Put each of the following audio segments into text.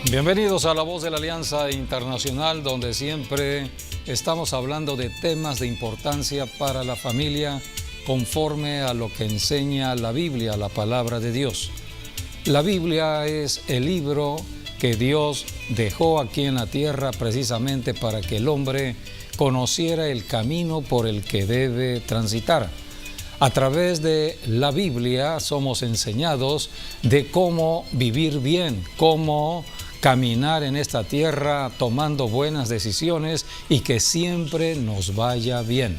Bienvenidos a La Voz de la Alianza Internacional, donde siempre estamos hablando de temas de importancia para la familia conforme a lo que enseña la Biblia, la palabra de Dios. La Biblia es el libro que Dios dejó aquí en la tierra precisamente para que el hombre conociera el camino por el que debe transitar. A través de la Biblia somos enseñados de cómo vivir bien, cómo caminar en esta tierra tomando buenas decisiones y que siempre nos vaya bien.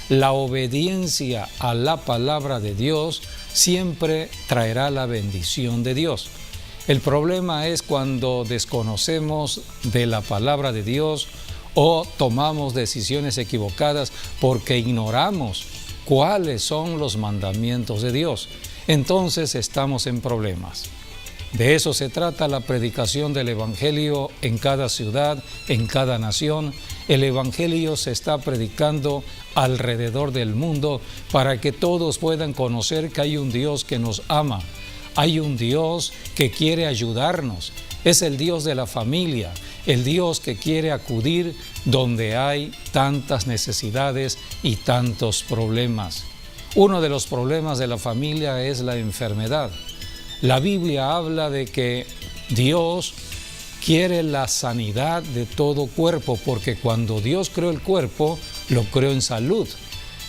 La obediencia a la palabra de Dios siempre traerá la bendición de Dios. El problema es cuando desconocemos de la palabra de Dios o tomamos decisiones equivocadas porque ignoramos cuáles son los mandamientos de Dios. Entonces estamos en problemas. De eso se trata la predicación del Evangelio en cada ciudad, en cada nación. El Evangelio se está predicando alrededor del mundo para que todos puedan conocer que hay un Dios que nos ama. Hay un Dios que quiere ayudarnos. Es el Dios de la familia, el Dios que quiere acudir donde hay tantas necesidades y tantos problemas. Uno de los problemas de la familia es la enfermedad. La Biblia habla de que Dios quiere la sanidad de todo cuerpo, porque cuando Dios creó el cuerpo, lo creó en salud.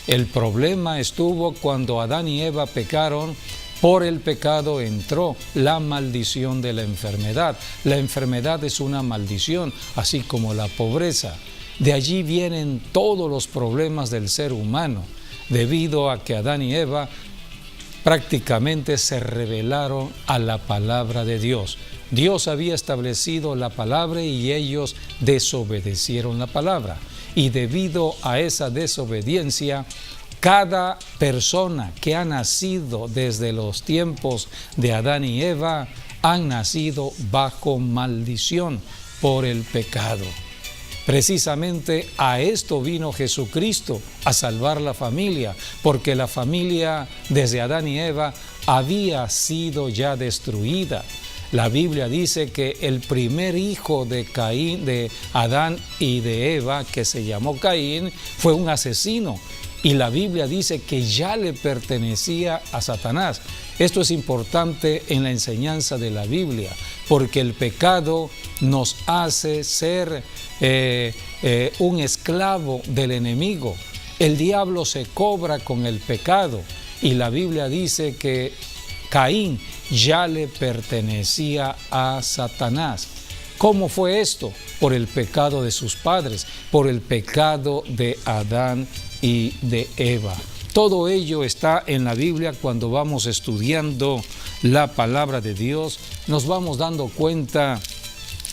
El problema estuvo cuando Adán y Eva pecaron. Por el pecado entró la maldición de la enfermedad. La enfermedad es una maldición, así como la pobreza. De allí vienen todos los problemas del ser humano, debido a que Adán y Eva prácticamente se rebelaron a la palabra de Dios. Dios había establecido la palabra y ellos desobedecieron la palabra. Y debido a esa desobediencia, cada persona que ha nacido desde los tiempos de Adán y Eva han nacido bajo maldición por el pecado. Precisamente a esto vino Jesucristo, a salvar la familia, porque la familia desde Adán y Eva había sido ya destruida. La Biblia dice que el primer hijo de Caín, de Adán y de Eva, que se llamó Caín, fue un asesino. Y la Biblia dice que ya le pertenecía a Satanás. Esto es importante en la enseñanza de la Biblia, porque el pecado nos hace ser un esclavo del enemigo. El diablo se cobra con el pecado y la Biblia dice que Caín ya le pertenecía a Satanás. ¿Cómo fue esto? Por el pecado de sus padres, por el pecado de Adán y de Eva. Todo ello está en la Biblia. Cuando vamos estudiando la palabra de Dios, nos vamos dando cuenta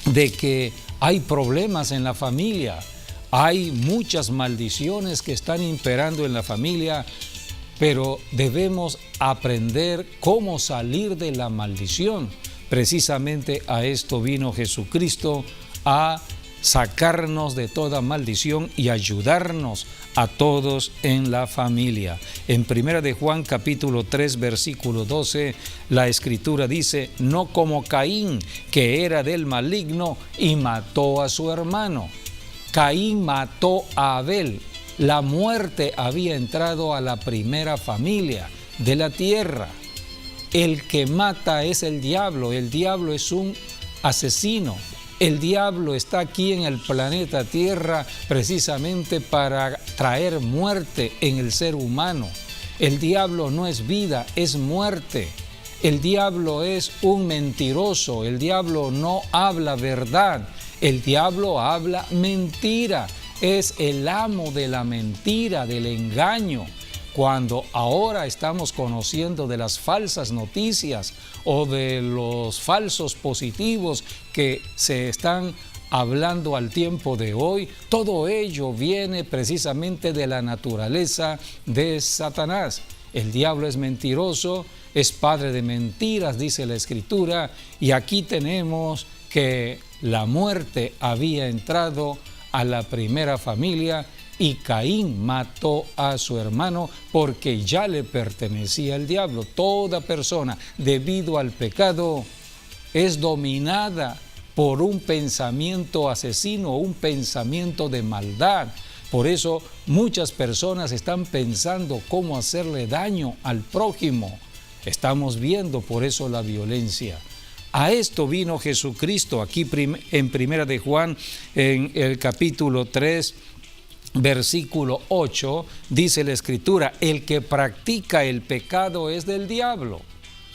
de que hay problemas en la familia, hay muchas maldiciones que están imperando en la familia, pero debemos aprender cómo salir de la maldición. Precisamente a esto vino Jesucristo, a sacarnos de toda maldición y ayudarnos a todos en la familia. En 1 de Juan capítulo 3 versículo 12, la escritura dice: no como Caín, que era del maligno y mató a su hermano. Caín mató a Abel. La muerte había entrado a la primera familia de la tierra. El que mata es el diablo es un asesino. El diablo está aquí en el planeta Tierra precisamente para traer muerte en el ser humano. El diablo no es vida, es muerte. El diablo es un mentiroso, el diablo no habla verdad, el diablo habla mentira. Es el amo de la mentira, del engaño. Cuando ahora estamos conociendo de las falsas noticias o de los falsos positivos que se están hablando al tiempo de hoy, todo ello viene precisamente de la naturaleza de Satanás. El diablo es mentiroso, es padre de mentiras, dice la Escritura, y aquí tenemos que la muerte había entrado a la primera familia y Caín mató a su hermano porque ya le pertenecía al diablo. Toda persona, debido al pecado, es dominada por un pensamiento asesino, un pensamiento de maldad. Por eso muchas personas están pensando cómo hacerle daño al prójimo. Estamos viendo por eso la violencia. A esto vino Jesucristo. Aquí en Primera de Juan, en el capítulo 3, versículo 8, dice la Escritura: el que practica el pecado es del diablo.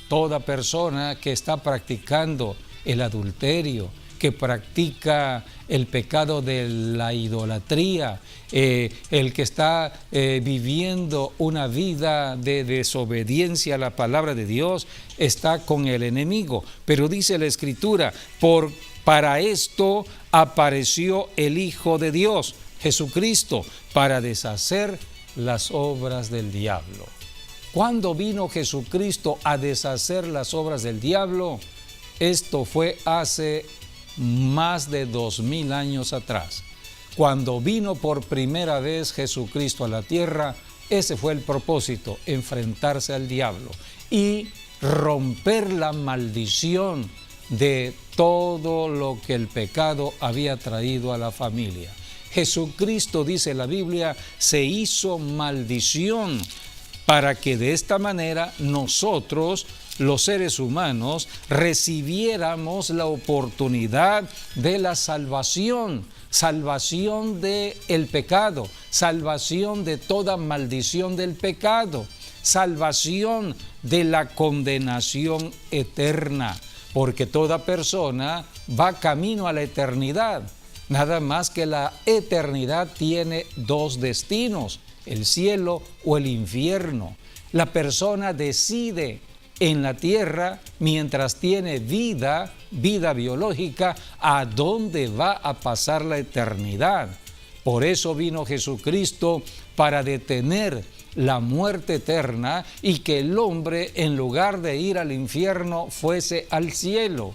Toda persona que está practicando el adulterio, que practica el pecado de la idolatría, el que está viviendo una vida de desobediencia a la palabra de Dios, está con el enemigo. Pero dice la Escritura: para esto apareció el Hijo de Dios, Jesucristo, para deshacer las obras del diablo. ¿Cuándo vino Jesucristo a deshacer las obras del diablo? Esto fue hace más de 2000 años atrás. Cuando vino por primera vez Jesucristo a la tierra, ese fue el propósito: enfrentarse al diablo y romper la maldición de todo lo que el pecado había traído a la familia. Jesucristo, dice la Biblia, se hizo maldición para que de esta manera nosotros, los seres humanos, recibiéramos la oportunidad de la salvación, salvación del pecado, salvación de toda maldición del pecado, salvación de la condenación eterna, porque toda persona va camino a la eternidad. Nada más que la eternidad tiene dos destinos: el cielo o el infierno. La persona decide en la tierra, mientras tiene vida biológica, a dónde va a pasar la eternidad. Por eso vino Jesucristo, para detener la muerte eterna y que el hombre, en lugar de ir al infierno, fuese al cielo.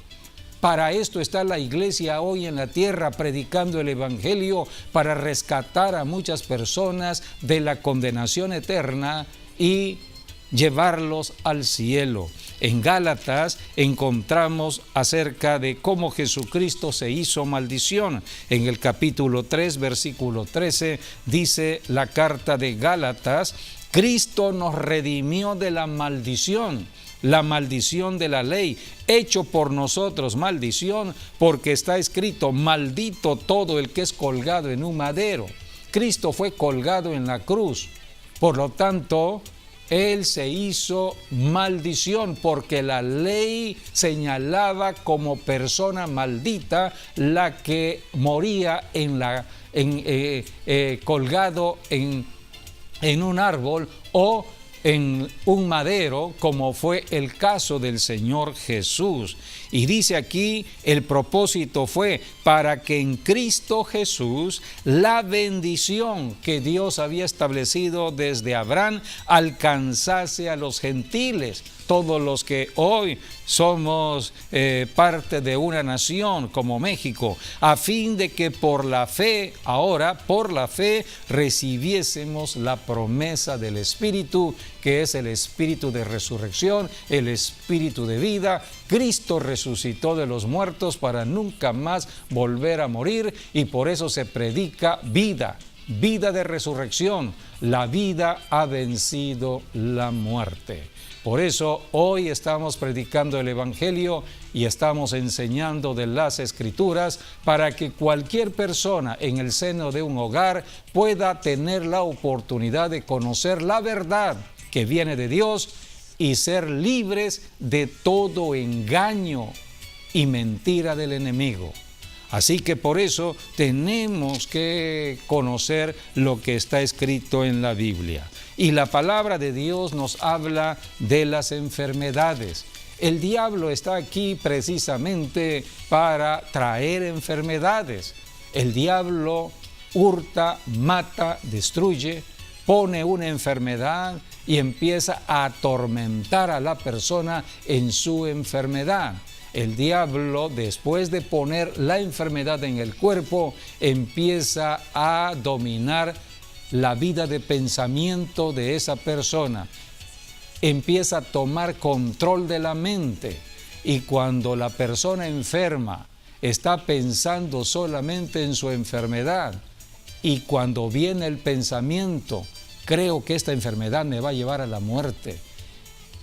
Para esto está la iglesia hoy en la tierra, predicando el evangelio, para rescatar a muchas personas de la condenación eterna y llevarlos al cielo. En Gálatas encontramos acerca de cómo Jesucristo se hizo maldición. En el capítulo 3, versículo 13, dice la carta de Gálatas: Cristo nos redimió de la maldición de la ley, hecho por nosotros maldición, porque está escrito: maldito todo el que es colgado en un madero. Cristo fue colgado en la cruz, por lo tanto, Él se hizo maldición, porque la ley señalaba como persona maldita la que moría colgado en un árbol o en un madero, como fue el caso del Señor Jesús. Y dice aquí, el propósito fue para que en Cristo Jesús la bendición que Dios había establecido desde Abraham alcanzase a los gentiles, todos los que hoy somos parte de una nación como México, a fin de que por la fe recibiésemos la promesa del Espíritu, que es el Espíritu de resurrección, el Espíritu de vida. Cristo resucitó de los muertos para nunca más volver a morir, y por eso se predica vida de resurrección. La vida ha vencido la muerte. Por eso hoy estamos predicando el Evangelio y estamos enseñando de las Escrituras, para que cualquier persona en el seno de un hogar pueda tener la oportunidad de conocer la verdad que viene de Dios y ser libres de todo engaño y mentira del enemigo. Así que por eso tenemos que conocer lo que está escrito en la Biblia. Y la palabra de Dios nos habla de las enfermedades. El diablo está aquí precisamente para traer enfermedades. El diablo hurta, mata, destruye, pone una enfermedad y empieza a atormentar a la persona en su enfermedad. El diablo, después de poner la enfermedad en el cuerpo, empieza a dominar la vida de pensamiento de esa persona. Empieza a tomar control de la mente. Y cuando la persona enferma está pensando solamente en su enfermedad. Y cuando viene el pensamiento, creo que esta enfermedad me va a llevar a la muerte,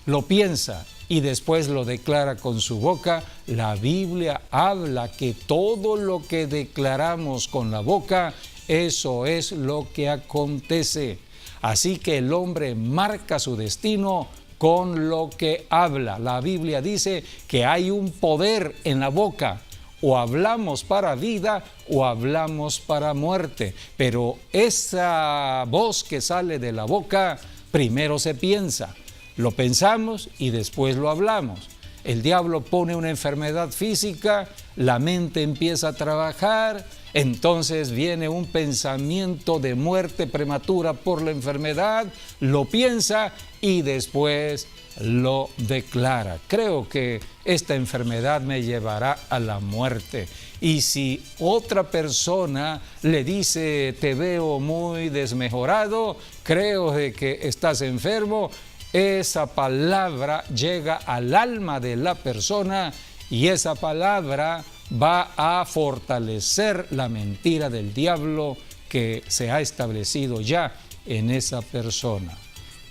lo piensa y después lo declara con su boca. La Biblia habla que todo lo que declaramos con la boca, eso es lo que acontece. Así que el hombre marca su destino con lo que habla. La Biblia dice que hay un poder en la boca. O hablamos para vida o hablamos para muerte. Pero esa voz que sale de la boca, primero se piensa. Lo pensamos y después lo hablamos. El diablo pone una enfermedad física, la mente empieza a trabajar, entonces viene un pensamiento de muerte prematura por la enfermedad, lo piensa y después lo declara. Creo que esta enfermedad me llevará a la muerte. Y si otra persona le dice, te veo muy desmejorado, creo de que estás enfermo, esa palabra llega al alma de la persona y esa palabra va a fortalecer la mentira del diablo que se ha establecido ya en esa persona.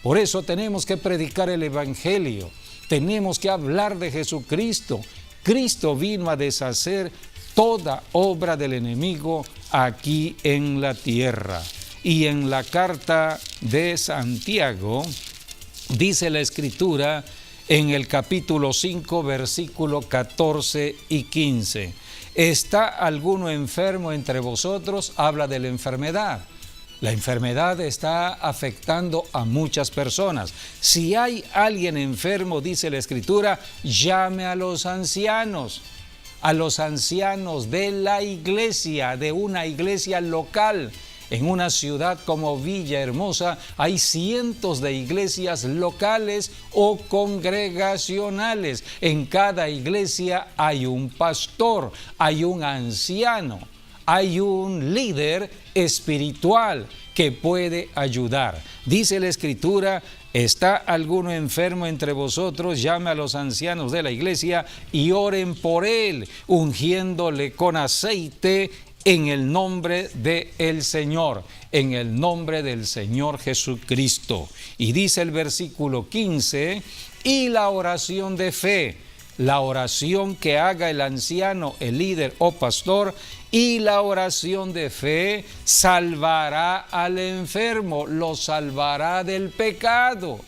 Por eso tenemos que predicar el Evangelio, tenemos que hablar de Jesucristo. Cristo vino a deshacer toda obra del enemigo aquí en la tierra. Y en la carta de Santiago, dice la Escritura en el capítulo 5, versículo 14 y 15. ¿Está alguno enfermo entre vosotros? Habla de la enfermedad. La enfermedad está afectando a muchas personas. Si hay alguien enfermo, dice la Escritura, llame a los ancianos de la iglesia, de una iglesia local. En una ciudad como Villahermosa hay cientos de iglesias locales o congregacionales. En cada iglesia hay un pastor, hay un anciano, hay un líder espiritual que puede ayudar. Dice la Escritura, ¿está alguno enfermo entre vosotros? Llame a los ancianos de la iglesia y oren por él, ungiéndole con aceite en el nombre del Señor, en el nombre del Señor Jesucristo. Y dice el versículo 15, y la oración de fe, la oración que haga el anciano, el líder o pastor, y la oración de fe salvará al enfermo, lo salvará del pecado.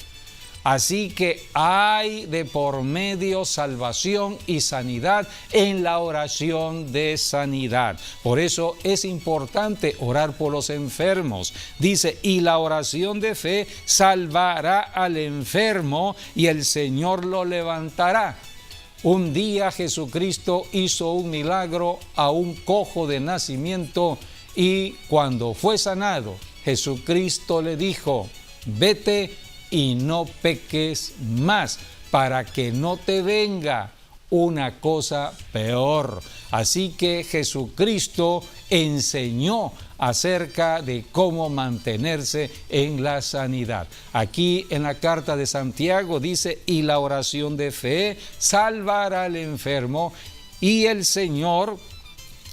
Así que hay de por medio salvación y sanidad en la oración de sanidad. Por eso es importante orar por los enfermos. Dice, y la oración de fe salvará al enfermo y el Señor lo levantará. Un día Jesucristo hizo un milagro a un cojo de nacimiento y cuando fue sanado, Jesucristo le dijo, vete y no peques más, para que no te venga una cosa peor. Así que Jesucristo enseñó acerca de cómo mantenerse en la sanidad. Aquí en la carta de Santiago dice, y la oración de fe salvará al enfermo y el Señor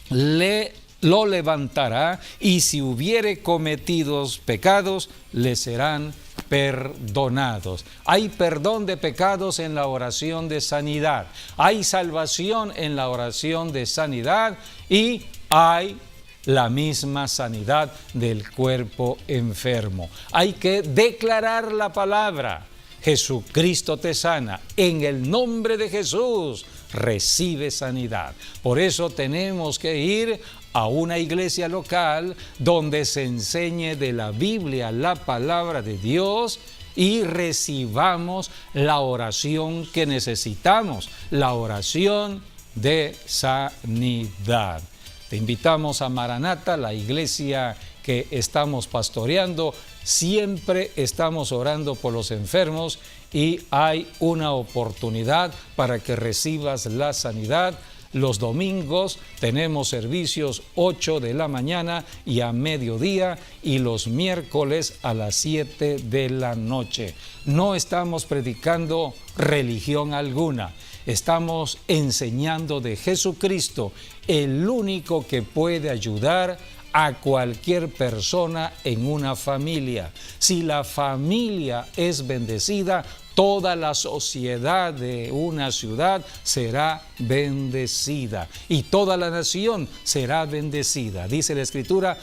lo levantará, y si hubiere cometido pecados, le serán perdonados. Hay perdón de pecados en la oración de sanidad, hay salvación en la oración de sanidad y hay la misma sanidad del cuerpo enfermo. Hay que declarar la palabra. Jesucristo te sana. En el nombre de Jesús recibe sanidad. Por eso tenemos que ir a una iglesia local donde se enseñe de la Biblia la palabra de Dios y recibamos la oración que necesitamos, la oración de sanidad. Te invitamos a Maranata, la iglesia que estamos pastoreando. Siempre estamos orando por los enfermos y hay una oportunidad para que recibas la sanidad. Los domingos tenemos servicios 8 de la mañana y a mediodía, y los miércoles a las 7 de la noche. No estamos predicando religión alguna. Estamos enseñando de Jesucristo, el único que puede ayudar a cualquier persona en una familia. Si la familia es bendecida, toda la sociedad de una ciudad será bendecida y toda la nación será bendecida. Dice la Escritura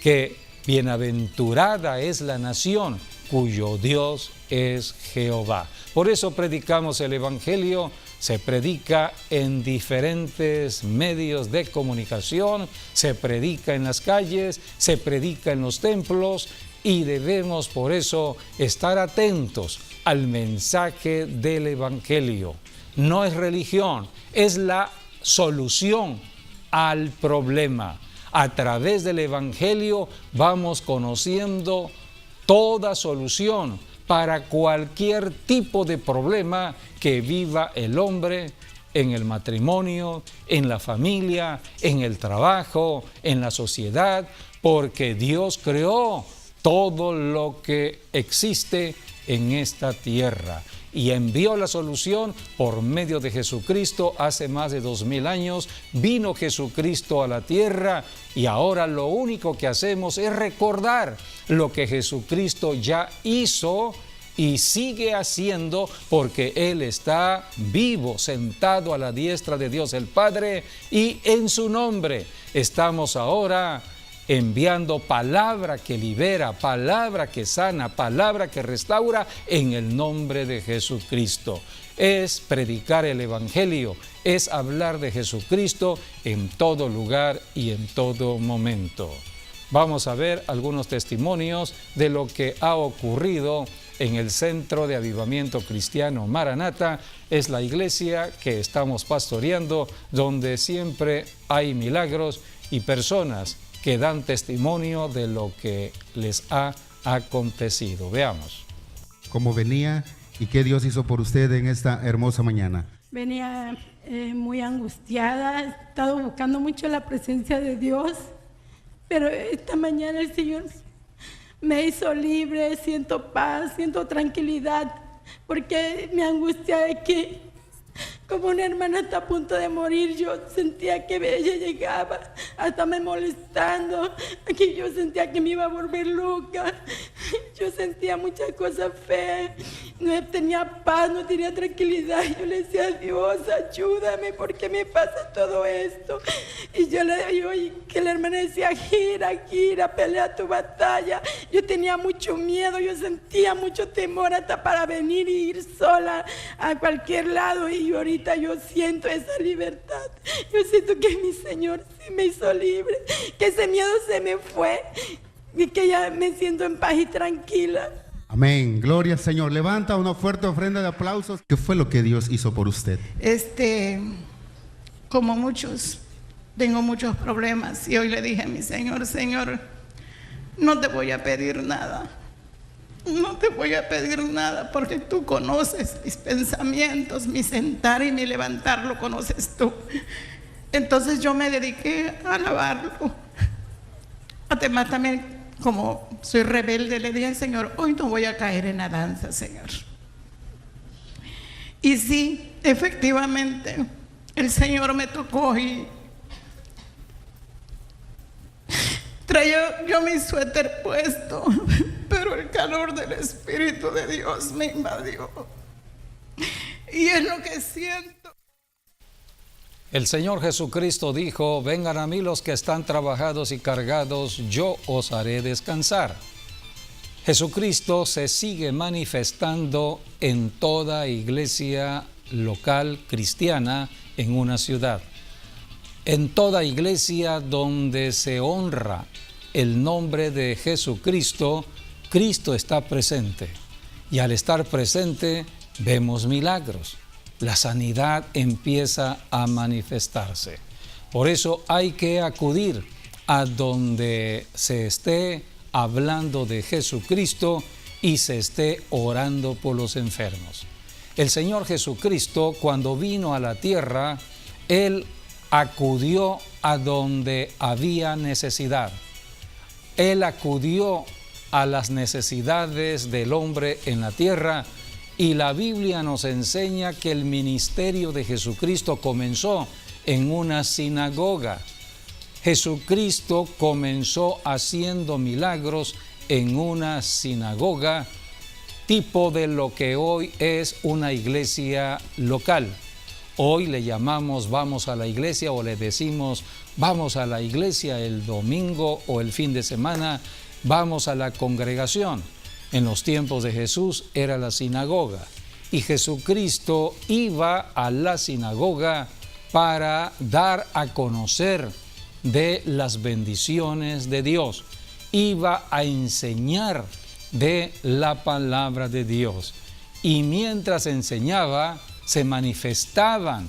que bienaventurada es la nación cuyo Dios es Jehová. Por eso predicamos el Evangelio. Se predica en diferentes medios de comunicación, se predica en las calles, se predica en los templos y debemos por eso estar atentos al mensaje del Evangelio. No es religión, es la solución al problema. A través del Evangelio vamos conociendo toda solución para cualquier tipo de problema que viva el hombre en el matrimonio, en la familia, en el trabajo, en la sociedad, porque Dios creó todo lo que existe en esta tierra y envió la solución por medio de Jesucristo. Hace más de 2000 años vino Jesucristo a la tierra y ahora lo único que hacemos es recordar lo que Jesucristo ya hizo y sigue haciendo, porque Él está vivo, sentado a la diestra de Dios el Padre, y en su nombre estamos ahora enviando palabra que libera, palabra que sana, palabra que restaura en el nombre de Jesucristo. Es predicar el Evangelio, es hablar de Jesucristo en todo lugar y en todo momento. Vamos a ver algunos testimonios de lo que ha ocurrido en el Centro de Avivamiento Cristiano Maranata. Es la iglesia que estamos pastoreando, donde siempre hay milagros y personas que dan testimonio de lo que les ha acontecido. Veamos. ¿Cómo venía y qué Dios hizo por usted en esta hermosa mañana? Venía muy angustiada, he estado buscando mucho la presencia de Dios, pero esta mañana el Señor me hizo libre, siento paz, siento tranquilidad, porque mi angustia es que como una hermana está a punto de morir, yo sentía que ella llegaba, hasta me molestando, que yo sentía que me iba a volver loca, yo sentía muchas cosas feas, no tenía paz, no tenía tranquilidad. Yo le decía a Dios, ayúdame, ¿por qué me pasa todo esto? Y yo le digo, que la hermana decía, gira, pelea tu batalla. Yo tenía mucho miedo, yo sentía mucho temor hasta para venir y ir sola a cualquier lado, y ahorita yo siento esa libertad. Yo siento que mi Señor sí me hizo libre, que ese miedo se me fue y que ya me siento en paz y tranquila. Amén, gloria al Señor. Levanta una fuerte ofrenda de aplausos. ¿Qué fue lo que Dios hizo por usted? Como muchos, tengo muchos problemas, y hoy le dije a mi Señor, Señor, no te voy a pedir nada, no te voy a pedir nada, porque tú conoces mis pensamientos, mi sentar y mi levantar lo conoces tú. Entonces yo me dediqué a alabarlo. Además también, como soy rebelde, le dije al Señor, hoy no voy a caer en la danza, Señor. Y sí, efectivamente, el Señor me tocó y traía yo mi suéter puesto, pero el calor del Espíritu de Dios me invadió. Y es lo que siento. El Señor Jesucristo dijo, vengan a mí los que están trabajados y cargados, yo os haré descansar. Jesucristo se sigue manifestando en toda iglesia local cristiana en una ciudad. En toda iglesia donde se honra el nombre de Jesucristo, Cristo está presente. Y al estar presente, vemos milagros. La sanidad empieza a manifestarse. Por eso hay que acudir a donde se esté hablando de Jesucristo y se esté orando por los enfermos. El Señor Jesucristo, cuando vino a la tierra, Él acudió a donde había necesidad. Él acudió a las necesidades del hombre en la tierra Y la Biblia nos enseña que el ministerio de Jesucristo comenzó en una sinagoga. Jesucristo comenzó haciendo milagros en una sinagoga, tipo de lo que hoy es una iglesia local. Hoy le llamamos vamos a la iglesia, o le decimos vamos a la iglesia el domingo o el fin de semana, vamos a la congregación. En los tiempos de Jesús era la sinagoga, y Jesucristo iba a la sinagoga para dar a conocer de las bendiciones de Dios. Iba a enseñar de la palabra de Dios. Y mientras enseñaba, se manifestaban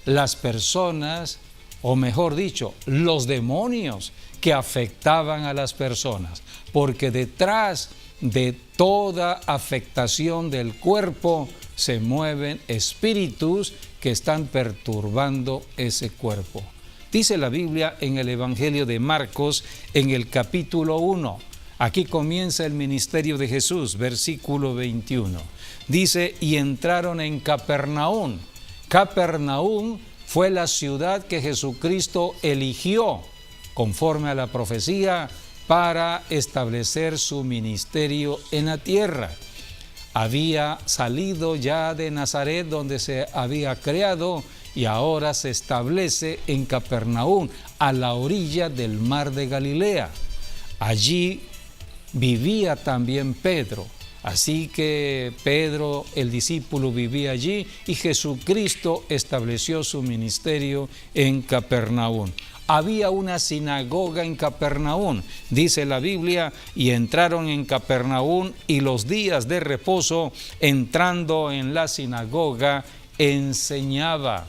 las personas, o mejor dicho, los demonios que afectaban a las personas. Porque detrás de toda afectación del cuerpo se mueven espíritus que están perturbando ese cuerpo. Dice la Biblia en el Evangelio de Marcos, en el capítulo 1. Aquí comienza el ministerio de Jesús, versículo 21. Dice, y entraron en Capernaum. Capernaum fue la ciudad que Jesucristo eligió, conforme a la profecía, para establecer su ministerio en la tierra. Había salido ya de Nazaret, donde se había creado, y ahora se establece en Capernaum, a la orilla del mar de Galilea. Allí vivía también Pedro. Así que Pedro, el discípulo, vivía allí, y Jesucristo estableció su ministerio en Capernaum. Había una sinagoga en Capernaum, dice la Biblia, y entraron en Capernaum, y los días de reposo, entrando en la sinagoga, enseñaba.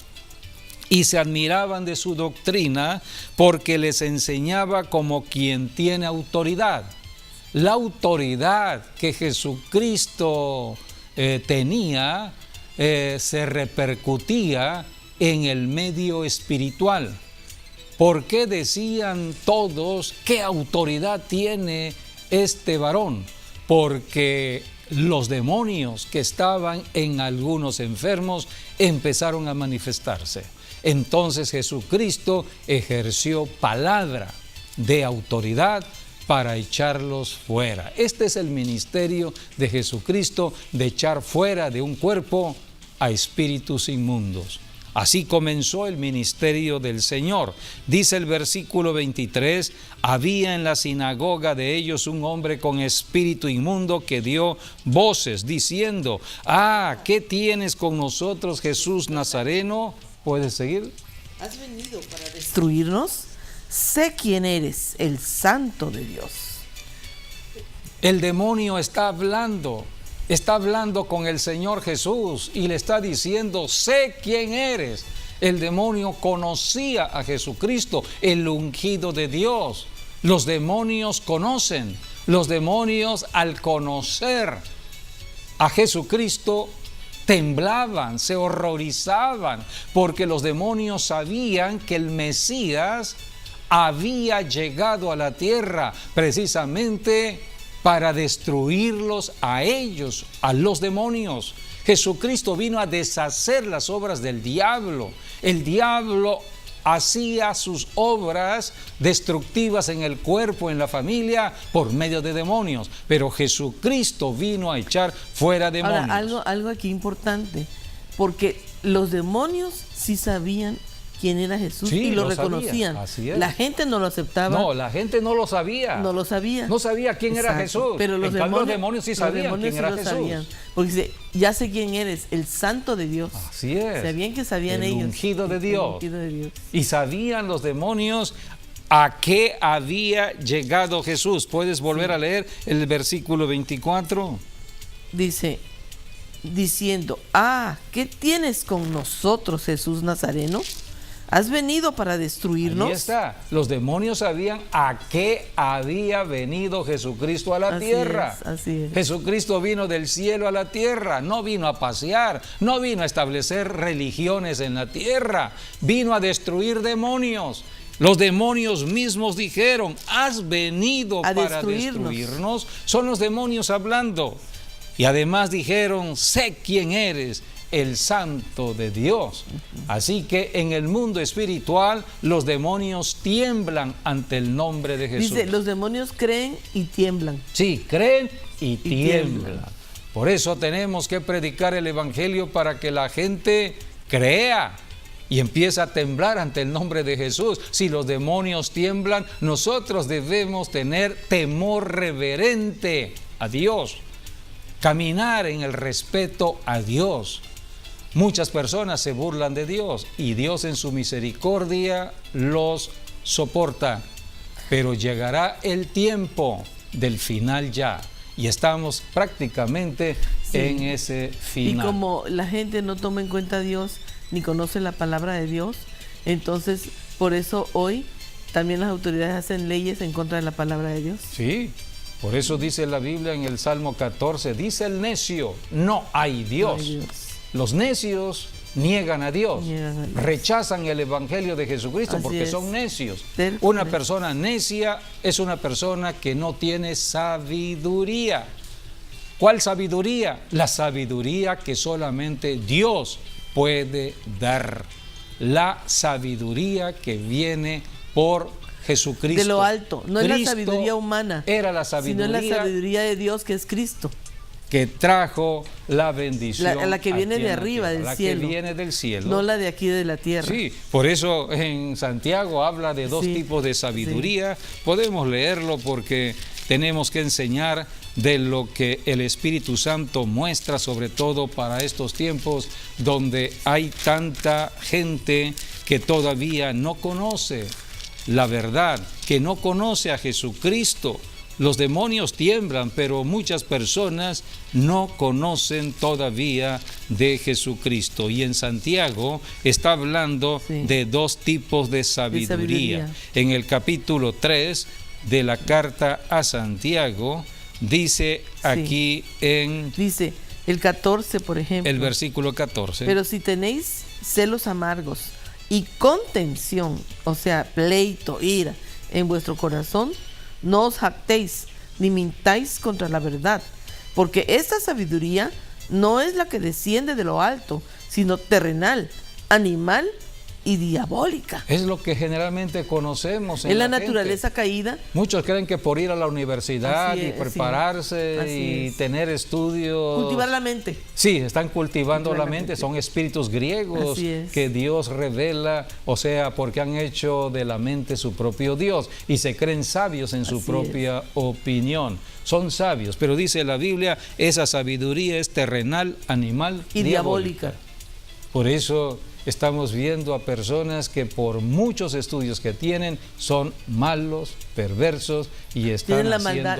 Y se admiraban de su doctrina, porque les enseñaba como quien tiene autoridad. La autoridad que Jesucristo tenía se repercutía en el medio espiritual. ¿Por qué decían todos qué autoridad tiene este varón? Porque los demonios que estaban en algunos enfermos empezaron a manifestarse. Entonces Jesucristo ejerció palabra de autoridad para echarlos fuera. Este es el ministerio de Jesucristo, de echar fuera de un cuerpo a espíritus inmundos. Así comenzó el ministerio del Señor. Dice el versículo 23, había en la sinagoga de ellos un hombre con espíritu inmundo que dio voces diciendo, ¿qué tienes con nosotros, Jesús Nazareno? ¿Puedes seguir? ¿Has venido para destruirnos? Sé quién eres, el Santo de Dios. El demonio está hablando con el Señor Jesús y le está diciendo, sé quién eres. El demonio conocía a Jesucristo, el ungido de Dios. Los demonios conocen. Los demonios, al conocer a Jesucristo, temblaban, se horrorizaban, porque los demonios sabían que el Mesías había llegado a la tierra precisamente para destruirlos a ellos, a los demonios. Jesucristo vino a deshacer las obras del diablo. El diablo hacía sus obras destructivas en el cuerpo, en la familia, por medio de demonios. Pero Jesucristo vino a echar fuera demonios. Ahora, algo aquí importante, porque los demonios sí sabían quién era Jesús, sí, y lo reconocían. Así es. La gente no lo aceptaba. No, la gente no lo sabía. No lo sabía. No sabía quién era Jesús. Pero los demonios sí sabían quién era Jesús. Sabían, porque dice, ya sé quién eres, el Santo de Dios. Así es. Sabían que sabían el ellos. Ungido de Dios. El ungido de Dios. Y sabían los demonios a qué había llegado Jesús. ¿Puedes volver a leer el versículo 24? Dice, diciendo, ¿qué tienes con nosotros, Jesús Nazareno? ¿Has venido para destruirnos? Ahí está. Los demonios sabían a qué había venido Jesucristo a la tierra. Así es. Jesucristo vino del cielo a la tierra. No vino a pasear, no vino a establecer religiones en la tierra. Vino a destruir demonios. Los demonios mismos dijeron, has venido para destruirnos. Son los demonios hablando. Y además dijeron, sé quién eres, el Santo de Dios. Así que en el mundo espiritual los demonios tiemblan ante el nombre de Jesús. Dice, los demonios creen y tiemblan. Sí, creen y tiemblan. Por eso tenemos que predicar el Evangelio para que la gente crea y empiece a temblar ante el nombre de Jesús. Si los demonios tiemblan, nosotros debemos tener temor reverente a Dios, caminar en el respeto a Dios. Muchas personas se burlan de Dios y Dios en su misericordia los soporta, pero llegará el tiempo del final ya y estamos prácticamente en ese final. Y como la gente no toma en cuenta a Dios ni conoce la palabra de Dios, entonces por eso hoy también las autoridades hacen leyes en contra de la palabra de Dios. Sí, por eso dice la Biblia en el Salmo 14, dice el necio, no hay Dios. No hay Dios. Los necios niegan a Dios, rechazan el Evangelio de Jesucristo porque son necios. Una persona necia es una persona que no tiene sabiduría. ¿Cuál sabiduría? La sabiduría que solamente Dios puede dar. La sabiduría que viene por Jesucristo. De lo alto, no es la sabiduría humana, era la sabiduría, sino es la sabiduría de Dios, que es Cristo, que trajo la bendición, la que viene de arriba, del cielo, que viene del cielo, no la de aquí de la tierra. Sí, por eso en Santiago habla de dos tipos de sabiduría. Podemos leerlo porque tenemos que enseñar de lo que el Espíritu Santo muestra, sobre todo para estos tiempos donde hay tanta gente que todavía no conoce la verdad, que no conoce a Jesucristo. Los demonios tiemblan, pero muchas personas no conocen todavía de Jesucristo. Y en Santiago está hablando de dos tipos de sabiduría. En el capítulo 3 de la carta a Santiago, dice aquí Dice el 14, por ejemplo. El versículo 14. Pero si tenéis celos amargos y contención, o sea, pleito, ira, en vuestro corazón, no os jactéis, ni mintáis contra la verdad, porque esta sabiduría no es la que desciende de lo alto, sino terrenal, animal y diabólica. Es lo que generalmente conocemos. Es la naturaleza caída. Muchos creen que por ir a la universidad y prepararse y tener estudios... Cultivar la mente. Sí, están cultivando la mente. Son espíritus griegos que Dios revela, o sea, porque han hecho de la mente su propio Dios y se creen sabios en su propia opinión. Son sabios, pero dice la Biblia, esa sabiduría es terrenal, animal y diabólica. Por eso estamos viendo a personas que por muchos estudios que tienen son malos, perversos y están haciendo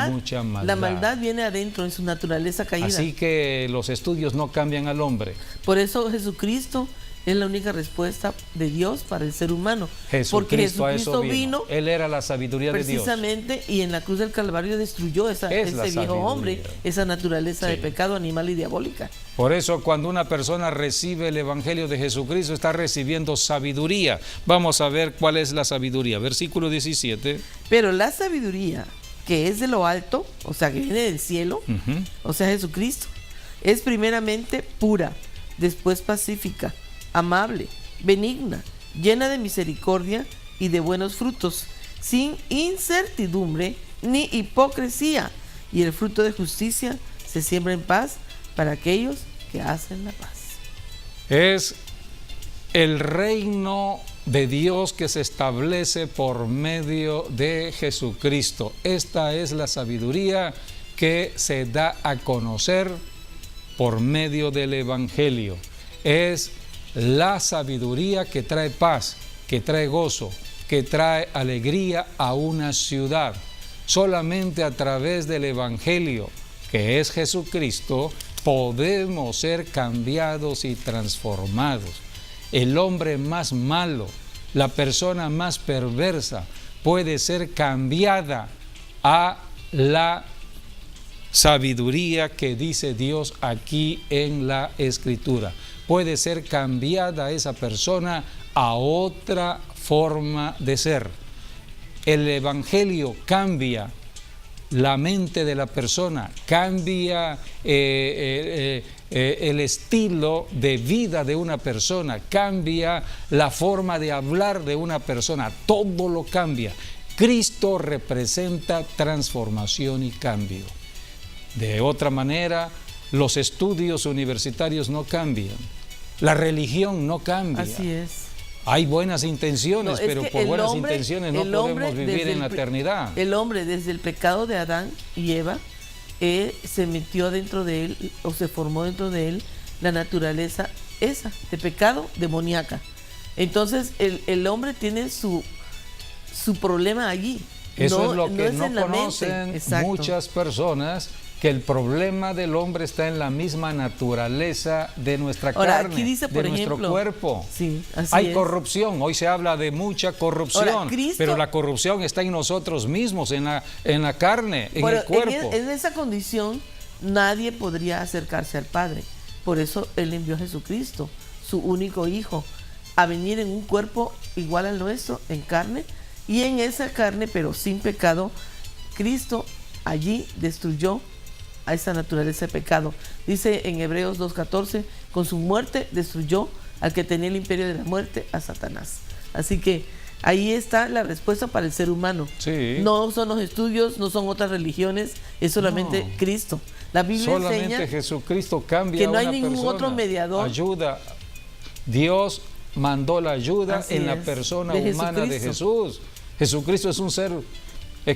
mucha maldad. La maldad viene adentro en su naturaleza caída. Así que los estudios no cambian al hombre. Por eso Jesucristo es la única respuesta de Dios para el ser humano. Porque Jesucristo vino. Él era la sabiduría de Dios. Precisamente, y en la cruz del Calvario destruyó ese viejo hombre, esa naturaleza de pecado animal y diabólica. Por eso cuando una persona recibe el Evangelio de Jesucristo está recibiendo sabiduría. Vamos a ver cuál es la sabiduría. Versículo 17. Pero la sabiduría que es de lo alto, o sea, que viene del cielo, o sea, Jesucristo, es primeramente pura, después pacífica, amable, benigna, llena de misericordia y de buenos frutos, sin incertidumbre ni hipocresía, y el fruto de justicia se siembra en paz para aquellos que hacen la paz. Es el reino de Dios que se establece por medio de Jesucristo. Esta es la sabiduría que se da a conocer por medio del Evangelio. Es la sabiduría que trae paz, que trae gozo, que trae alegría a una ciudad. Solamente a través del Evangelio, que es Jesucristo, podemos ser cambiados y transformados. El hombre más malo, la persona más perversa, puede ser cambiada a la sabiduría que dice Dios aquí en la Escritura. Puede ser cambiada esa persona a otra forma de ser. El Evangelio cambia la mente de la persona, cambia el estilo de vida de una persona, cambia la forma de hablar de una persona, todo lo cambia. Cristo representa transformación y cambio. De otra manera, los estudios universitarios no cambian, la religión no cambia. Así es. Hay buenas intenciones, No, pero por buenas intenciones no podemos vivir en la eternidad. El hombre, desde el pecado de Adán y Eva, se metió dentro de él, o se formó dentro de él, la naturaleza esa, de pecado demoníaca. Entonces, el hombre tiene su problema allí. Eso es lo que es no en la conocen mente. muchas personas, que el problema del hombre está en la misma naturaleza de nuestra carne, aquí dice, por de nuestro ejemplo, cuerpo. sí, así Hay es. corrupción, hoy se habla de mucha corrupción, Ahora, Cristo, pero la corrupción está en nosotros mismos, en la carne, en el cuerpo. En esa condición nadie podría acercarse al Padre. Por eso Él envió a Jesucristo, su único Hijo, a venir en un cuerpo igual al nuestro, en carne, y en esa carne, pero sin pecado, Cristo allí destruyó a esa naturaleza de pecado. Dice en Hebreos 2:14, con su muerte destruyó al que tenía el imperio de la muerte, a Satanás. Así que ahí está la respuesta para el ser humano. Sí. No son los estudios, no son otras religiones, es solamente Cristo. La Biblia Solamente enseña Jesucristo cambia que no a hay una ningún persona. otro mediador. Ayuda. Dios mandó la ayuda Así en la es, persona de humana de Jesucristo. Jesús. Jesucristo es un ser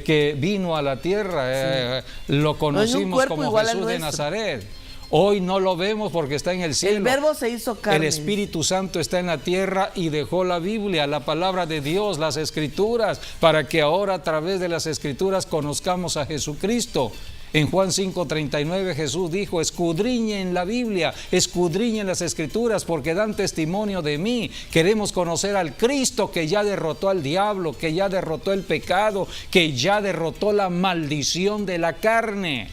que vino a la tierra, lo conocimos cuerpo como igual al Jesús de nuestro. Nazaret. Hoy no lo vemos porque está en el cielo. El Verbo se hizo carne. El Espíritu Santo está en la tierra y dejó la Biblia, la palabra de Dios, las Escrituras, para que ahora a través de las Escrituras conozcamos a Jesucristo. En Juan 5:39 Jesús dijo: escudriñen la Biblia, escudriñen las Escrituras, porque dan testimonio de mí. Queremos conocer al Cristo que ya derrotó al diablo, que ya derrotó el pecado, que ya derrotó la maldición de la carne.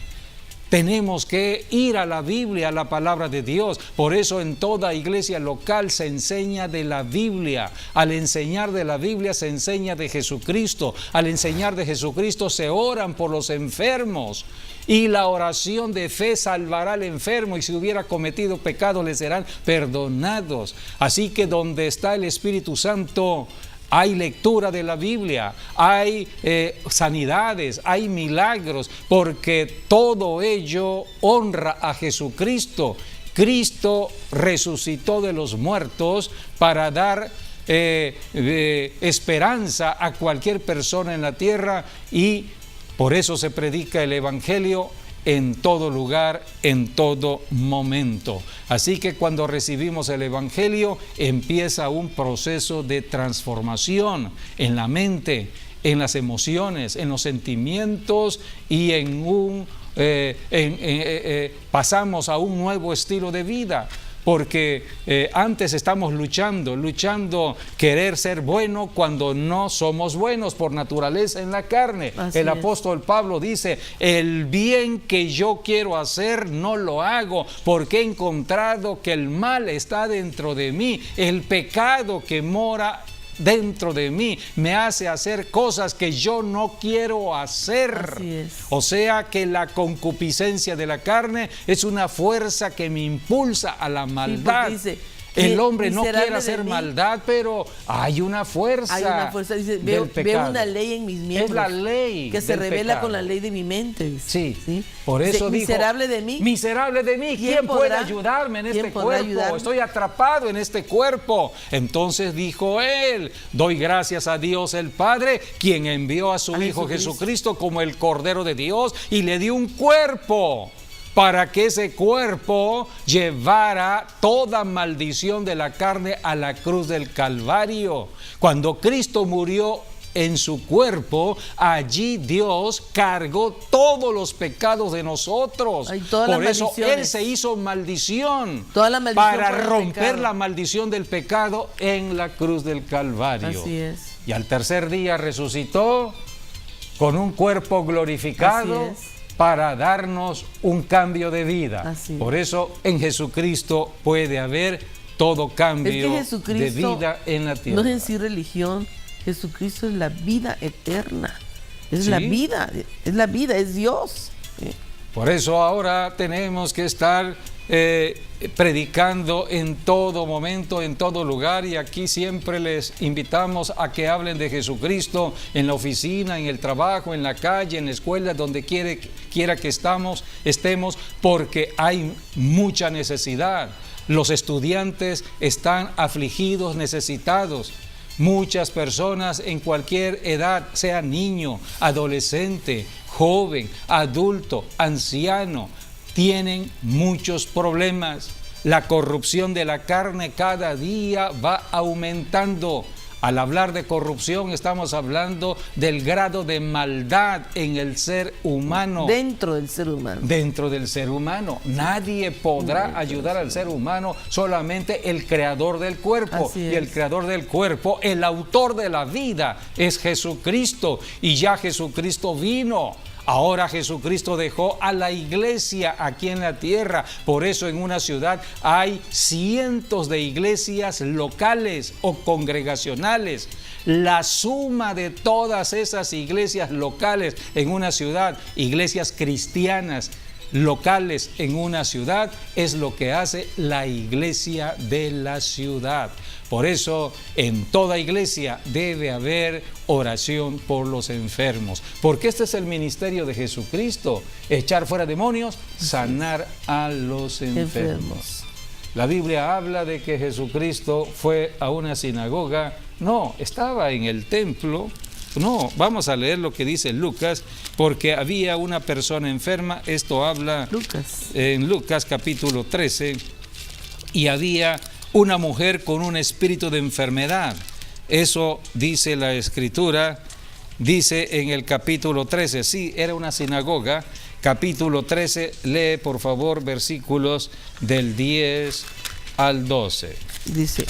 Tenemos que ir a la Biblia, a la palabra de Dios. Por eso en toda iglesia local se enseña de la Biblia. Al enseñar de la Biblia se enseña de Jesucristo. Al enseñar de Jesucristo se oran por los enfermos. Y la oración de fe salvará al enfermo, y si hubiera cometido pecado le serán perdonados. Así que donde está el Espíritu Santo, hay lectura de la Biblia, hay sanidades, hay milagros, porque todo ello honra a Jesucristo. Cristo resucitó de los muertos para dar esperanza a cualquier persona en la tierra, y por eso se predica el Evangelio en todo lugar, en todo momento. Así que cuando recibimos el Evangelio, empieza un proceso de transformación en la mente, en las emociones, en los sentimientos, y pasamos a un nuevo estilo de vida. Porque antes estamos luchando querer ser bueno cuando no somos buenos por naturaleza en la carne. El apóstol Pablo dice: el bien que yo quiero hacer no lo hago, porque he encontrado que el mal está dentro de mí. El pecado que mora dentro de mí me hace hacer cosas que yo no quiero hacer. Así es. O sea que la concupiscencia de la carne es una fuerza que me impulsa a la maldad. Sí, dice, el hombre no quiere hacer maldad, pero hay una fuerza. Hay una fuerza, dice, veo una ley en mis miembros. Es la ley que se revela pecado. con la ley de mi mente. Dice. Sí. Por eso dijo: miserable de mí. Miserable de mí. ¿Quién puede ayudarme en este cuerpo? Estoy atrapado en este cuerpo. Entonces dijo él: doy gracias a Dios el Padre, quien envió a su Hijo Jesucristo como el Cordero de Dios, y le dio un cuerpo, para que ese cuerpo llevara toda maldición de la carne a la cruz del Calvario. Cuando Cristo murió en su cuerpo, allí Dios cargó todos los pecados de nosotros. Por eso Él se hizo maldición, para romper la maldición del pecado en la cruz del Calvario. Así es. Y al tercer día resucitó con un cuerpo glorificado, para darnos un cambio de vida. Por eso en Jesucristo puede haber todo cambio de vida en la tierra. No es en sí religión, Jesucristo es la vida eterna. Es Sí. la vida, es Dios. Por eso ahora tenemos que estar predicando en todo momento, en todo lugar, y aquí siempre les invitamos a que hablen de Jesucristo en la oficina, en el trabajo, en la calle, en la escuela, donde quiera que estemos, porque hay mucha necesidad. Los estudiantes están afligidos, necesitados. Muchas personas en cualquier edad, sea niño, adolescente, joven, adulto, anciano, tienen muchos problemas. La corrupción de la carne cada día va aumentando. Al hablar de corrupción estamos hablando del grado de maldad en el ser humano. Dentro del ser humano. Dentro del ser humano. Nadie podrá ayudar al ser humano, solamente el creador del cuerpo. Así y es. el creador del cuerpo, el autor de la vida, es Jesucristo. Y ya Jesucristo vino. Ahora Jesucristo dejó a la iglesia aquí en la tierra. Por eso en una ciudad hay cientos de iglesias locales o congregacionales. La suma de todas esas iglesias locales en una ciudad, iglesias cristianas locales en una ciudad, es lo que hace la iglesia de la ciudad. Por eso en toda iglesia debe haber oración por los enfermos, porque este es el ministerio de Jesucristo: echar fuera demonios, sanar a los enfermos. La Biblia habla de que Jesucristo fue a una sinagoga. No, estaba en el templo. No, vamos a leer lo que dice Lucas, porque había una persona enferma. Esto habla en Lucas capítulo 13, y había una mujer con un espíritu de enfermedad. Eso dice la Escritura, dice en el capítulo 13, sí, era una sinagoga. Capítulo 13, lee por favor versículos del 10 al 12. Dice: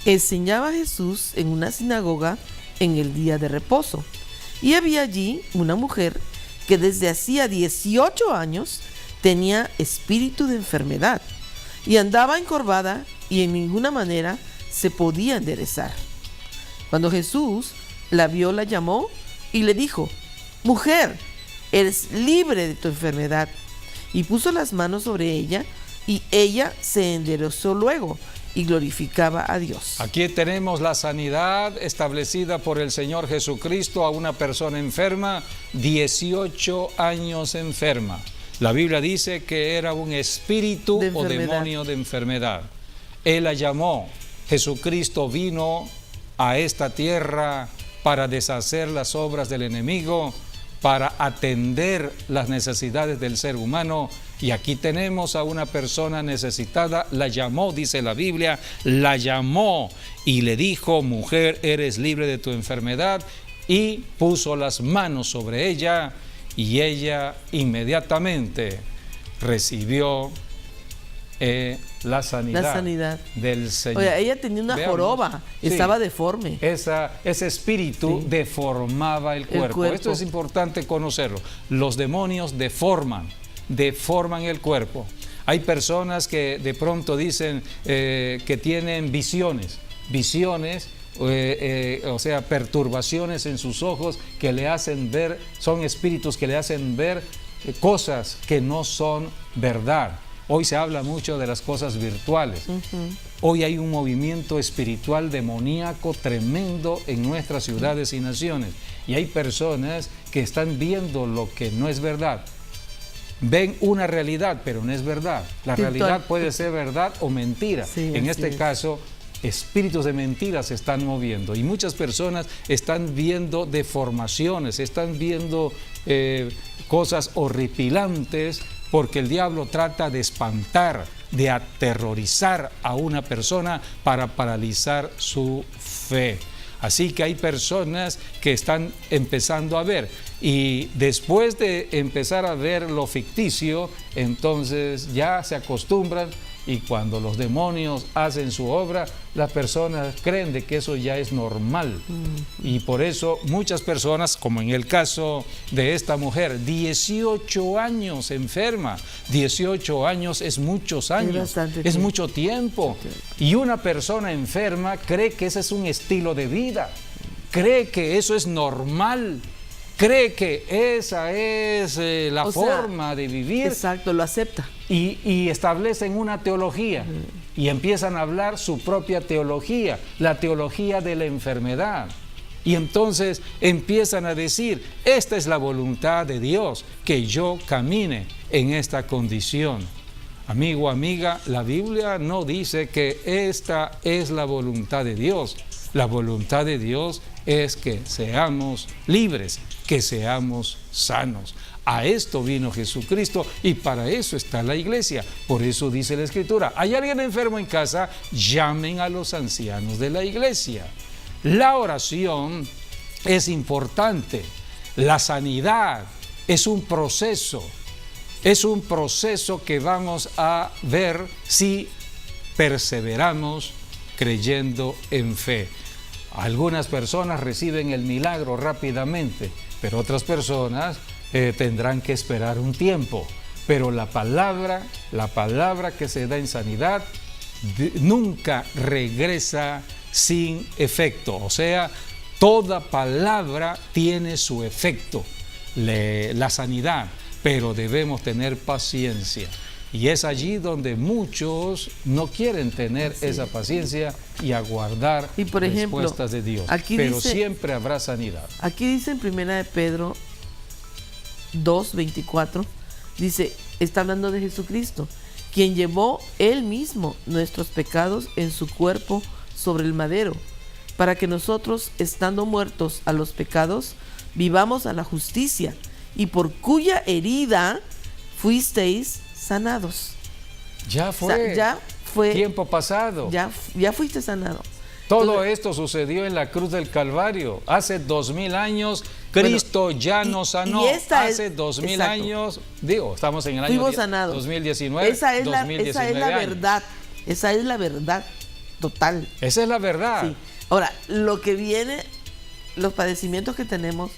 enseñaba Jesús en una sinagoga en el día de reposo, y había allí una mujer que desde hacía 18 años tenía espíritu de enfermedad, y andaba encorvada y en ninguna manera se podía enderezar. Cuando Jesús la vio, la llamó y le dijo: mujer, eres libre de tu enfermedad. Y puso las manos sobre ella, y ella se enderezó luego y glorificaba a Dios. Aquí tenemos la sanidad establecida por el Señor Jesucristo a una persona enferma, 18 años enferma. La Biblia dice que era un espíritu o demonio de enfermedad. Él la llamó. Jesucristo vino a esta tierra para deshacer las obras del enemigo, para atender las necesidades del ser humano. Y aquí tenemos a una persona necesitada. La llamó, dice la Biblia, la llamó y le dijo: mujer, eres libre de tu enfermedad. Y puso las manos sobre ella, y ella inmediatamente recibió la sanidad del Señor. Oye, ella tenía una joroba, estaba deforme. Ese espíritu deformaba el cuerpo. Esto es importante conocerlo. Los demonios deforman el cuerpo. Hay personas que de pronto dicen que tienen visiones, o sea, perturbaciones en sus ojos que le hacen ver, son espíritus que le hacen ver cosas que no son verdad. Hoy se habla mucho de las cosas virtuales. Hoy hay un movimiento espiritual demoníaco tremendo en nuestras ciudades y naciones. Y hay personas que están viendo lo que no es verdad. Ven una realidad, pero no es verdad. La realidad puede ser verdad o mentira. En este caso, espíritus de mentiras se están moviendo. Y muchas personas están viendo deformaciones, están viendo cosas horripilantes, porque el diablo trata de espantar, de aterrorizar a una persona para paralizar su fe. Así que hay personas que están empezando a ver, y después de empezar a ver lo ficticio, entonces ya se acostumbran, y cuando los demonios hacen su obra, las personas creen de que eso ya es normal. Y por eso muchas personas, como en el caso de esta mujer, 18 años enferma. 18 años es muchos años, es mucho tiempo. Y una persona enferma cree que ese es un estilo de vida. cree que eso es normal, cree que esa es la forma de vivir. Exacto, lo acepta. Y establecen una teología y empiezan a hablar su propia teología, la teología de la enfermedad. Y entonces empiezan a decir, esta es la voluntad de Dios, que yo camine en esta condición. Amigo, amiga, la Biblia no dice que esta es la voluntad de Dios. La voluntad de Dios es que seamos libres, que seamos sanos. A esto vino Jesucristo y para eso está la iglesia. Por eso dice la Escritura, ¿hay alguien enfermo en casa? Llamen a los ancianos de la iglesia. La oración es importante. La sanidad es un proceso. Es un proceso que vamos a ver si perseveramos creyendo en fe. Algunas personas reciben el milagro rápidamente, pero otras personas tendrán que esperar un tiempo. Pero la palabra que se da en sanidad nunca regresa sin efecto. O sea, toda palabra tiene su efecto, la sanidad, pero debemos tener paciencia. Y es allí donde muchos no quieren tener esa paciencia y aguardar respuestas de Dios. Pero dice, siempre habrá sanidad. Aquí dice en 1 de Pedro 2:24, dice, está hablando de Jesucristo, quien llevó él mismo nuestros pecados en su cuerpo sobre el madero, para que nosotros, estando muertos a los pecados, vivamos a la justicia, y por cuya herida fuisteis sanados. Ya fue. O sea, ya fue tiempo pasado. Ya fuiste sanado. Todo esto sucedió en la cruz del Calvario. Hace 2000 años, Cristo ya nos sanó. Hace 2000 años, estamos en el año 2019. Esa es la verdad. Esa es la verdad total. Esa es la verdad. Sí. Ahora, lo que viene, los padecimientos que tenemos,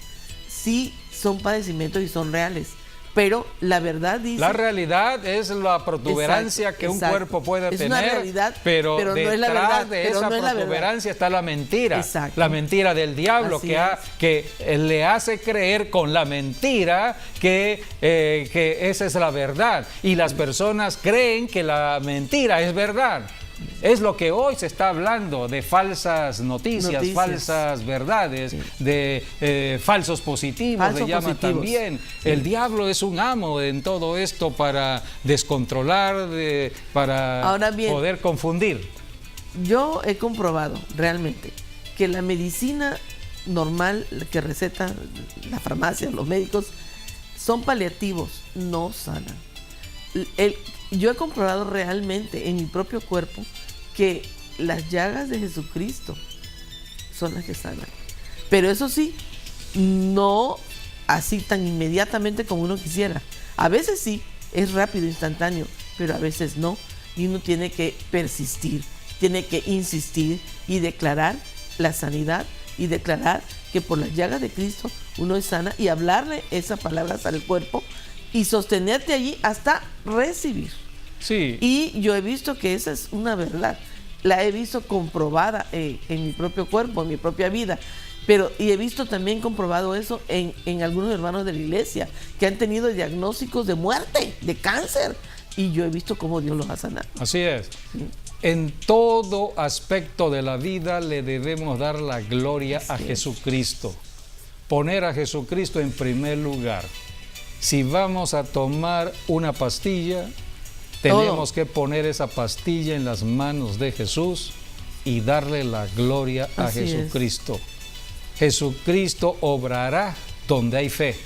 sí son padecimientos y son reales. Pero la verdad dice... La realidad es la protuberancia que un cuerpo puede tener, una realidad, pero detrás no es la verdad, de esa protuberancia está la mentira. Exacto. La mentira del diablo que le hace creer con la mentira que esa es la verdad. Y las personas creen que la mentira es verdad. Es lo que hoy se está hablando de falsas noticias. Falsas verdades, de falsos positivos, le llaman también. Sí. El diablo es un amo en todo esto para descontrolar, para poder confundir. Yo he comprobado realmente que la medicina normal que recetan la farmacia, los médicos, son paliativos, no sanan. Yo he comprobado realmente en mi propio cuerpo que las llagas de Jesucristo son las que sanan. Pero eso sí, no así tan inmediatamente como uno quisiera. A veces sí, es rápido, instantáneo, pero a veces no. Y uno tiene que persistir, tiene que insistir y declarar la sanidad y declarar que por las llagas de Cristo uno es sana y hablarle esas palabras al cuerpo y sostenerte allí hasta recibir. Sí. Y yo he visto que esa es una verdad. La he visto comprobada en mi propio cuerpo, en mi propia vida. Y he visto también comprobado eso en algunos hermanos de la iglesia que han tenido diagnósticos de muerte, de cáncer. Y yo he visto cómo Dios los ha sanado. Así es. Sí. En todo aspecto de la vida le debemos dar la gloria a Jesucristo. Poner a Jesucristo en primer lugar. Si vamos a tomar una pastilla, tenemos que poner esa pastilla en las manos de Jesús y darle la gloria a Jesucristo. Jesucristo obrará donde hay fe.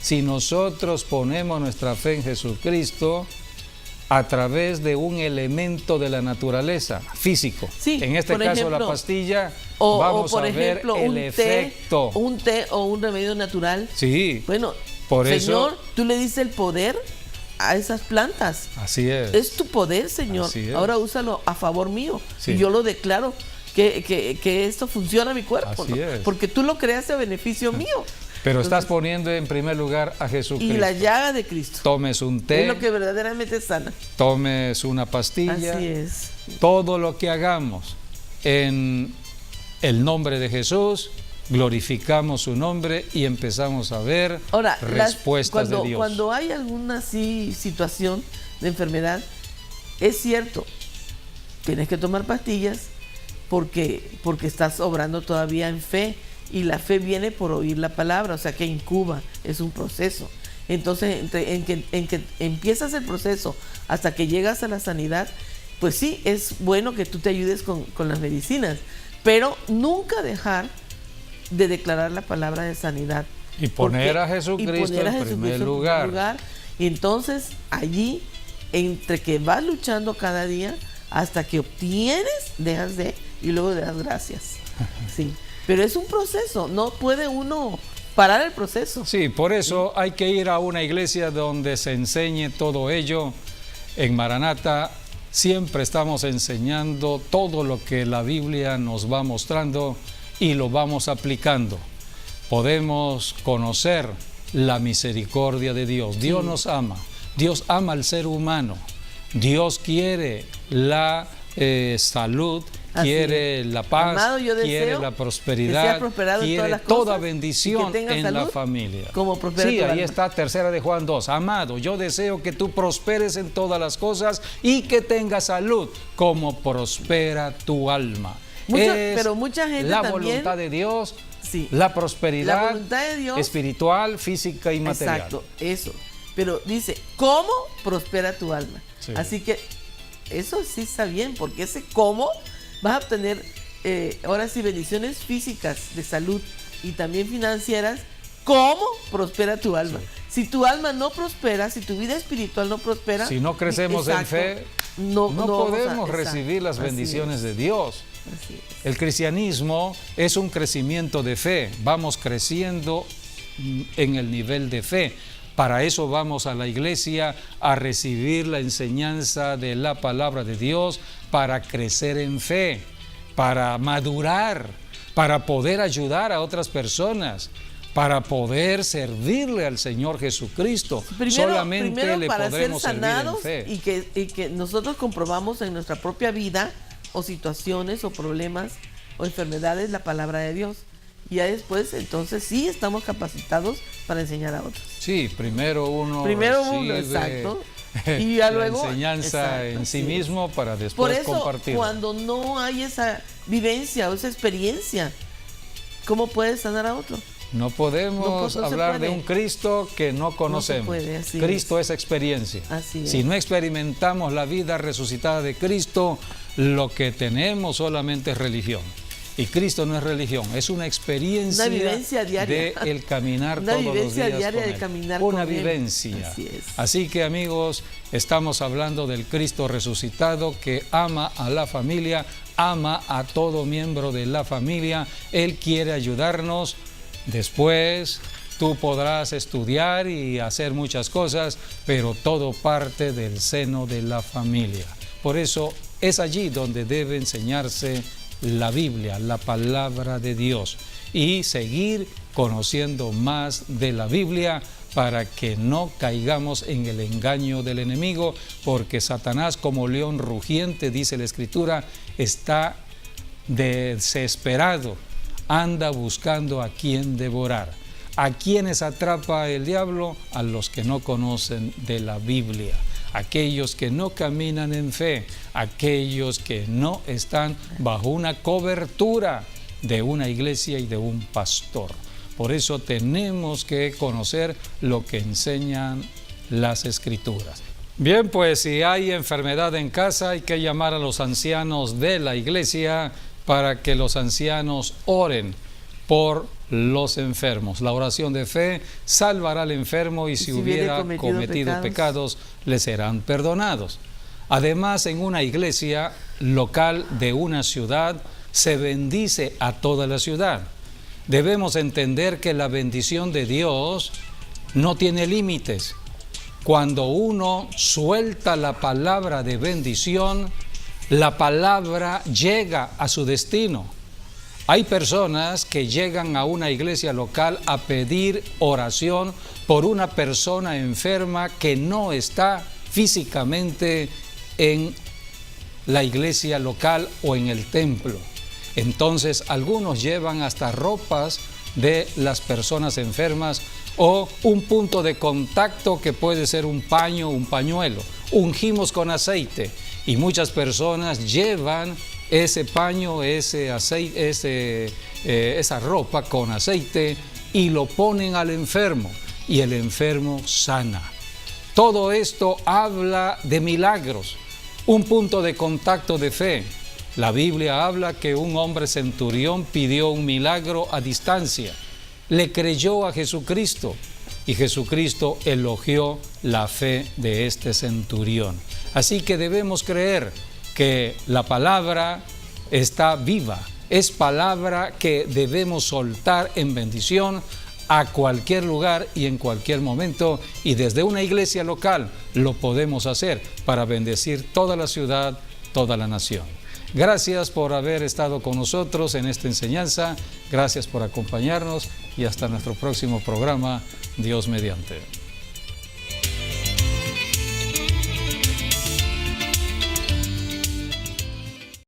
Si nosotros ponemos nuestra fe en Jesucristo a través de un elemento de la naturaleza físico, en este caso la pastilla, vamos a ver el efecto. Un té o un remedio natural. Sí. Bueno, Señor, tú le dices el poder a esas plantas. Así es. Es tu poder, Señor. Ahora úsalo a favor mío. Sí. Y yo lo declaro que esto funciona en mi cuerpo. Así es. Porque tú lo creaste a beneficio mío. Pero estás poniendo en primer lugar a Jesucristo. Y la llaga de Cristo. Tomes un té. Es lo que verdaderamente sana. Tomes una pastilla. Así es. Todo lo que hagamos en el nombre de Jesús glorificamos su nombre y empezamos a ver Ahora, respuestas de Dios. Cuando hay alguna situación de enfermedad, es cierto, tienes que tomar pastillas porque estás obrando todavía en fe, y la fe viene por oír la palabra, o sea que incuba, es un proceso. Entonces, en que empiezas el proceso hasta que llegas a la sanidad, pues sí, es bueno que tú te ayudes con las medicinas, pero nunca dejar de declarar la palabra de sanidad. Y poner a Jesucristo en primer lugar. Y entonces, allí, entre que vas luchando cada día, hasta que obtienes, dejas de, y luego le das gracias. Sí. Pero es un proceso, no puede uno parar el proceso. Sí, por eso hay que ir a una iglesia donde se enseñe todo ello. En Maranata siempre estamos enseñando todo lo que la Biblia nos va mostrando y lo vamos aplicando. Podemos conocer la misericordia de Dios. Dios nos ama. Dios ama al ser humano. Dios quiere la salud, quiere la paz, Amado, quiere la prosperidad, quiere toda bendición en la familia. Como prospera sí, tu ahí alma. está, 3 de Juan 2. Amado, yo deseo que tú prosperes en todas las cosas y que tengas salud, como prospera tu alma. Pero mucha gente la también, voluntad de Dios, sí, la prosperidad la voluntad de Dios, espiritual, física y material. Exacto, eso. Pero dice, ¿cómo prospera tu alma? Sí. Así que eso sí está bien, porque ese cómo vas a obtener ahora sí bendiciones físicas, de salud y también financieras. ¿Cómo prospera tu alma? Sí. Si tu alma no prospera, si tu vida espiritual no prospera, si no crecemos en fe, no podemos recibir las bendiciones de Dios. Así es. El cristianismo es un crecimiento de fe. Vamos creciendo en el nivel de fe. Para eso vamos a la iglesia a recibir la enseñanza de la palabra de Dios, para crecer en fe, para madurar, para poder ayudar a otras personas, para poder servirle al Señor Jesucristo. Solamente le para podremos ser sanados servir en fe. Y que nosotros comprobamos en nuestra propia vida o situaciones o problemas o enfermedades la palabra de Dios. Y ya después, entonces sí estamos capacitados para enseñar a otros. Sí, primero uno recibe exacto. Y ya luego la enseñanza en sí mismo para Por después eso, compartirla. cuando no hay esa vivencia o esa experiencia, ¿cómo puedes sanar a otro? No podemos no hablar de un Cristo que no conocemos. No se puede, así Cristo es experiencia. Así es. Si no experimentamos la vida resucitada de Cristo, lo que tenemos solamente es religión. Y Cristo no es religión, es una experiencia, una vivencia diaria de el caminar una todos los vivencia días diaria con de él. caminar Una con él. vivencia. Así es. Así que, amigos, estamos hablando del Cristo resucitado que ama a la familia, ama a todo miembro de la familia. Él quiere ayudarnos. Después tú podrás estudiar y hacer muchas cosas, pero todo parte del seno de la familia. Por eso es allí donde debe enseñarse la Biblia, la palabra de Dios, y seguir conociendo más de la Biblia para que no caigamos en el engaño del enemigo, porque Satanás, como león rugiente, dice la Escritura, está desesperado, anda buscando a quien devorar. ¿A quiénes atrapa el diablo? A los que no conocen de la Biblia, aquellos que no caminan en fe, aquellos que no están bajo una cobertura de una iglesia y de un pastor. Por eso tenemos que conocer lo que enseñan las Escrituras. Bien, pues si hay enfermedad en casa, hay que llamar a los ancianos de la iglesia para que los ancianos oren por los enfermos. La oración de fe salvará al enfermo y si hubiera cometido pecados, le serán perdonados. Además, en una iglesia local de una ciudad se bendice a toda la ciudad. Debemos entender que la bendición de Dios no tiene límites. Cuando uno suelta la palabra de bendición, la palabra llega a su destino. Hay personas que llegan a una iglesia local a pedir oración por una persona enferma que no está físicamente en la iglesia local o en el templo. Entonces algunos llevan hasta ropas de las personas enfermas o un punto de contacto que puede ser un paño, un pañuelo. Ungimos con aceite y muchas personas llevan ese paño, ese aceite, esa ropa con aceite y lo ponen al enfermo y el enfermo sana. Todo esto habla de milagros, un punto de contacto de fe. La Biblia habla que un hombre centurión pidió un milagro a distancia, le creyó a Jesucristo y Jesucristo elogió la fe de este centurión. Así que debemos creer que la palabra está viva, es palabra que debemos soltar en bendición a cualquier lugar y en cualquier momento, y desde una iglesia local lo podemos hacer para bendecir toda la ciudad, toda la nación. Gracias por haber estado con nosotros en esta enseñanza, gracias por acompañarnos y hasta nuestro próximo programa, Dios mediante.